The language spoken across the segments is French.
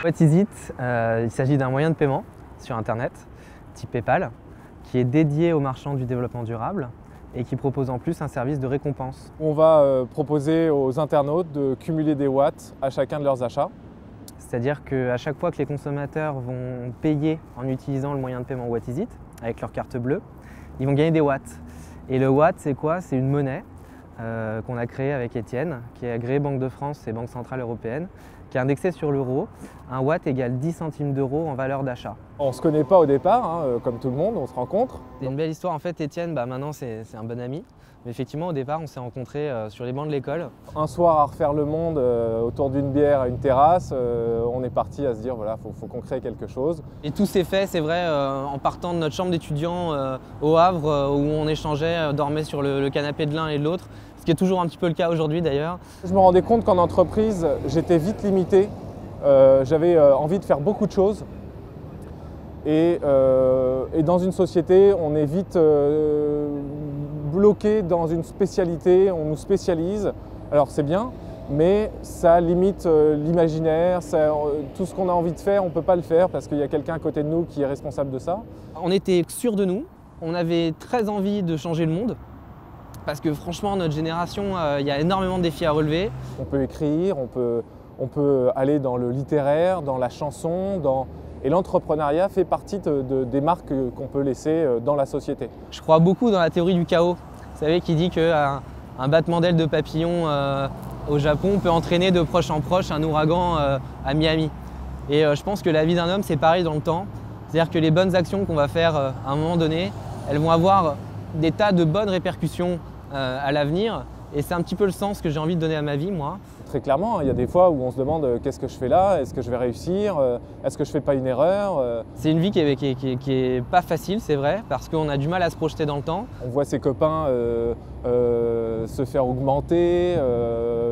What is it? Il s'agit d'un moyen de paiement sur Internet, type PayPal, qui est dédié aux marchands du développement durable et qui propose en plus un service de récompense. On va proposer aux internautes de cumuler des watts à chacun de leurs achats. C'est-à-dire qu'à chaque fois que les consommateurs vont payer en utilisant le moyen de paiement What is it, avec leur carte bleue, ils vont gagner des watts. Et le watt, c'est quoi? C'est une monnaie qu'on a créée avec Étienne, qui est agréée Banque de France et Banque Centrale Européenne, qui est indexée sur l'euro. Un watt égale 10 centimes d'euros en valeur d'achat. On ne se connaît pas au départ, hein, comme tout le monde, on se rencontre. C'est une belle histoire. En fait, Étienne, maintenant, c'est un bon ami. Mais effectivement, au départ, on s'est rencontrés sur les bancs de l'école. Un soir à refaire le monde autour d'une bière à une terrasse, on est parti à se dire voilà, faut qu'on crée quelque chose. Et tout s'est fait, c'est vrai, en partant de notre chambre d'étudiant au Havre, où on échangeait, dormait sur le canapé de l'un et de l'autre, ce qui est toujours un petit peu le cas aujourd'hui d'ailleurs. Je me rendais compte qu'en entreprise, j'étais vite limité. J'avais envie de faire beaucoup de choses. Et dans une société, on est vite bloqué dans une spécialité, on nous spécialise. Alors c'est bien, mais ça limite l'imaginaire, tout ce qu'on a envie de faire, on ne peut pas le faire parce qu'il y a quelqu'un à côté de nous qui est responsable de ça. On était sûrs de nous, on avait très envie de changer le monde, parce que franchement, notre génération, il y a énormément de défis à relever. On peut écrire, on peut aller dans le littéraire, dans la chanson, et l'entrepreneuriat fait partie des marques qu'on peut laisser dans la société. Je crois beaucoup dans la théorie du chaos. Vous savez, qui dit qu'un battement d'ailes de papillon au Japon peut entraîner de proche en proche un ouragan à Miami. Et je pense que la vie d'un homme, c'est pareil dans le temps. C'est-à-dire que les bonnes actions qu'on va faire à un moment donné, elles vont avoir des tas de bonnes répercussions à l'avenir. Et c'est un petit peu le sens que j'ai envie de donner à ma vie, moi. Très clairement, il y a des fois où on se demande qu'est-ce que je fais là, est-ce que je vais réussir, est-ce que je ne fais pas une erreur. C'est une vie qui est pas facile, c'est vrai, parce qu'on a du mal à se projeter dans le temps. On voit ses copains se faire augmenter,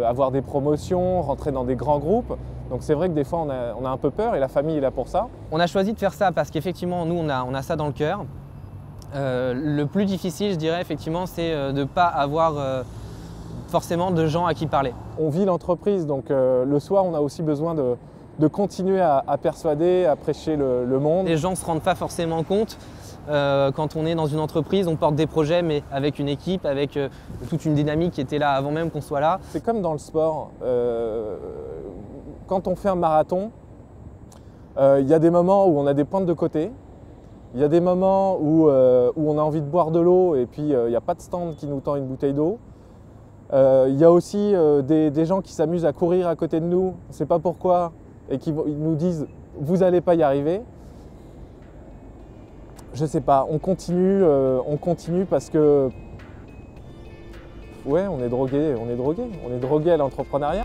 avoir des promotions, rentrer dans des grands groupes. Donc c'est vrai que des fois on a un peu peur et la famille est là pour ça. On a choisi de faire ça parce qu'effectivement nous on a ça dans le cœur. Le plus difficile, je dirais effectivement, c'est de ne pas avoir forcément de gens à qui parler. On vit l'entreprise, donc le soir on a aussi besoin de continuer à persuader, à prêcher le monde. Les gens ne se rendent pas forcément compte. Quand on est dans une entreprise, on porte des projets, mais avec une équipe, avec toute une dynamique qui était là avant même qu'on soit là. C'est comme dans le sport. Quand on fait un marathon, il y a des moments où on a des pointes de côté. Il y a des moments où on a envie de boire de l'eau et puis il n'y a pas de stand qui nous tend une bouteille d'eau. Il y a aussi des gens qui s'amusent à courir à côté de nous, on ne sait pas pourquoi, et qui nous disent « vous n'allez pas y arriver ». Je ne sais pas, on continue parce que ouais, on est drogué à l'entrepreneuriat.